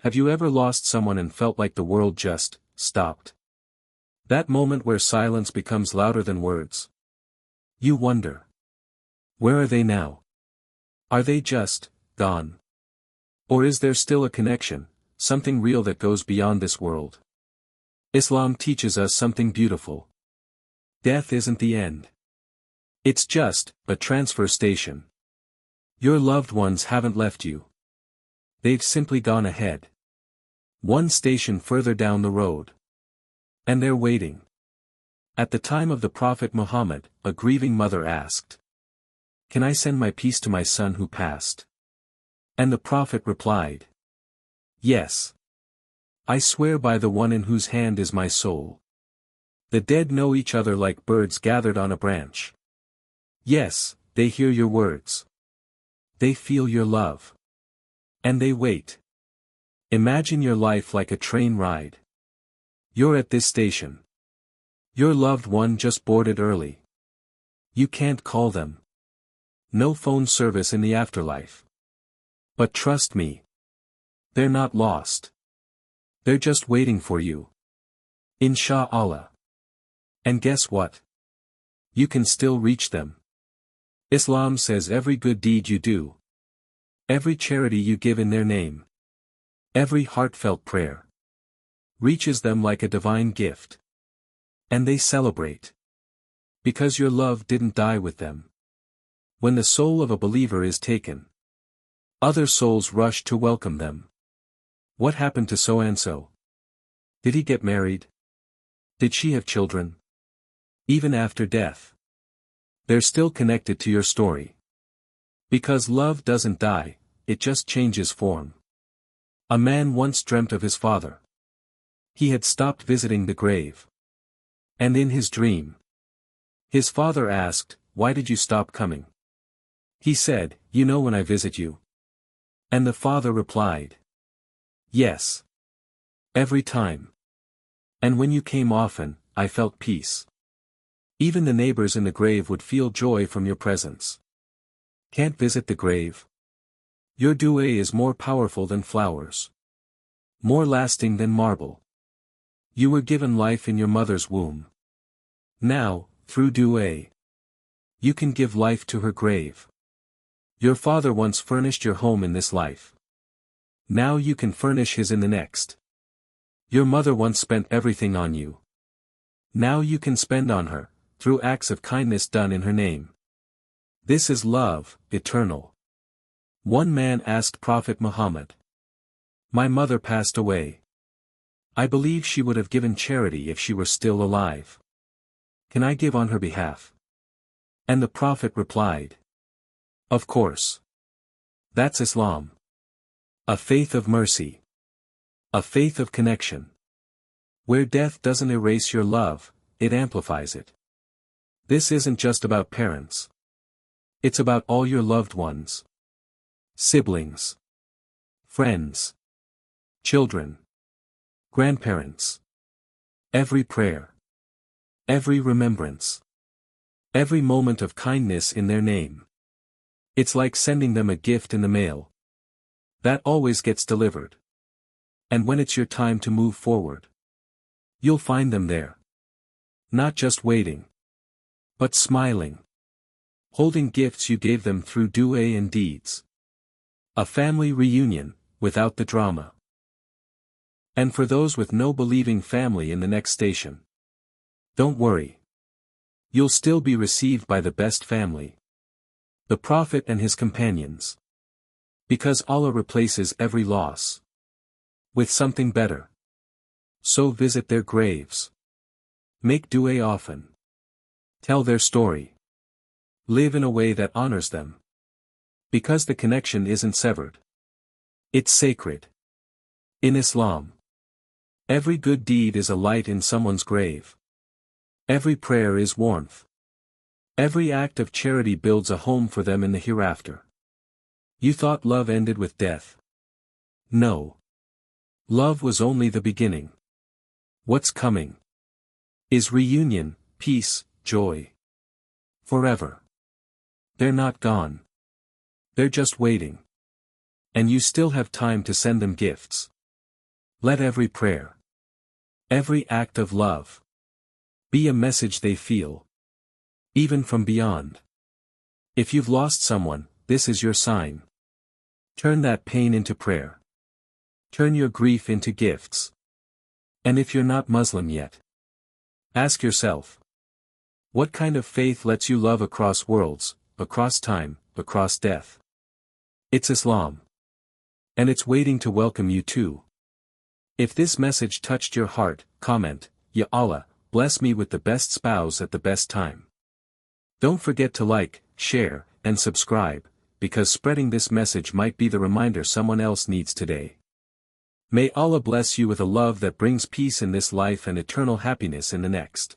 Have you ever lost someone and felt like the world just stopped? That moment where silence becomes louder than words. You wonder. Where are they now? Are they just gone? Or is there still a connection, something real that goes beyond this world? Islam teaches us something beautiful. Death isn't the end. It's just a transfer station. Your loved ones haven't left you. They've simply gone ahead. One station further down the road. And they're waiting. At the time of the Prophet Muhammad, a grieving mother asked, "Can I send my peace to my son who passed?" And the Prophet replied, "Yes. I swear by the one in whose hand is my soul. The dead know each other like birds gathered on a branch. Yes, they hear your words. They feel your love. And they wait. Imagine your life like a train ride. You're at this station. Your loved one just boarded early. You can't call them. No phone service in the afterlife. But trust me. They're not lost. They're just waiting for you. Insha'Allah. And guess what? You can still reach them. Islam says every good deed you do, every charity you give in their name, every heartfelt prayer, reaches them like a divine gift. And they celebrate. Because your love didn't die with them. When the soul of a believer is taken, other souls rush to welcome them. What happened to so-and-so? Did he get married? Did she have children? Even after death, they're still connected to your story. Because love doesn't die, it just changes form. A man once dreamt of his father. He had stopped visiting the grave. And in his dream, his father asked, "Why did you stop coming?" He said, "You know when I visit you." And the father replied, "Yes. Every time. And when you came often, I felt peace. Even the neighbors in the grave would feel joy from your presence. Can't visit the grave? Your dua is more powerful than flowers. More lasting than marble. You were given life in your mother's womb. Now, through dua, you can give life to her grave. Your father once furnished your home in this life. Now you can furnish his in the next. Your mother once spent everything on you. Now you can spend on her, through acts of kindness done in her name. This is love, eternal." One man asked Prophet Muhammad, "My mother passed away. I believe she would have given charity if she were still alive. Can I give on her behalf?" And the Prophet replied, "Of course. That's Islam. A faith of mercy. A faith of connection. Where death doesn't erase your love, it amplifies it. This isn't just about parents. It's about all your loved ones. Siblings. Friends. Children. Grandparents. Every prayer. Every remembrance. Every moment of kindness in their name. It's like sending them a gift in the mail. That always gets delivered. And when it's your time to move forward, you'll find them there. Not just waiting, but smiling. Holding gifts you gave them through dua and deeds. A family reunion, without the drama. And for those with no believing family in the next station, don't worry. You'll still be received by the best family. The Prophet and his companions. Because Allah replaces every loss with something better. So visit their graves. Make dua often. Tell their story. Live in a way that honors them. Because the connection isn't severed. It's sacred. In Islam, every good deed is a light in someone's grave. Every prayer is warmth. Every act of charity builds a home for them in the hereafter. You thought love ended with death. No. Love was only the beginning. What's coming is reunion, peace, joy. Forever. They're not gone. They're just waiting. And you still have time to send them gifts. Let every prayer, every act of love, be a message they feel, even from beyond. If you've lost someone, this is your sign. Turn that pain into prayer. Turn your grief into gifts. And if you're not Muslim yet, ask yourself, what kind of faith lets you love across worlds, across time, across death? It's Islam. And it's waiting to welcome you too. If this message touched your heart, comment, Ya Allah, bless me with the best spouse at the best time. Don't forget to like, share, and subscribe, because spreading this message might be the reminder someone else needs today. May Allah bless you with a love that brings peace in this life and eternal happiness in the next.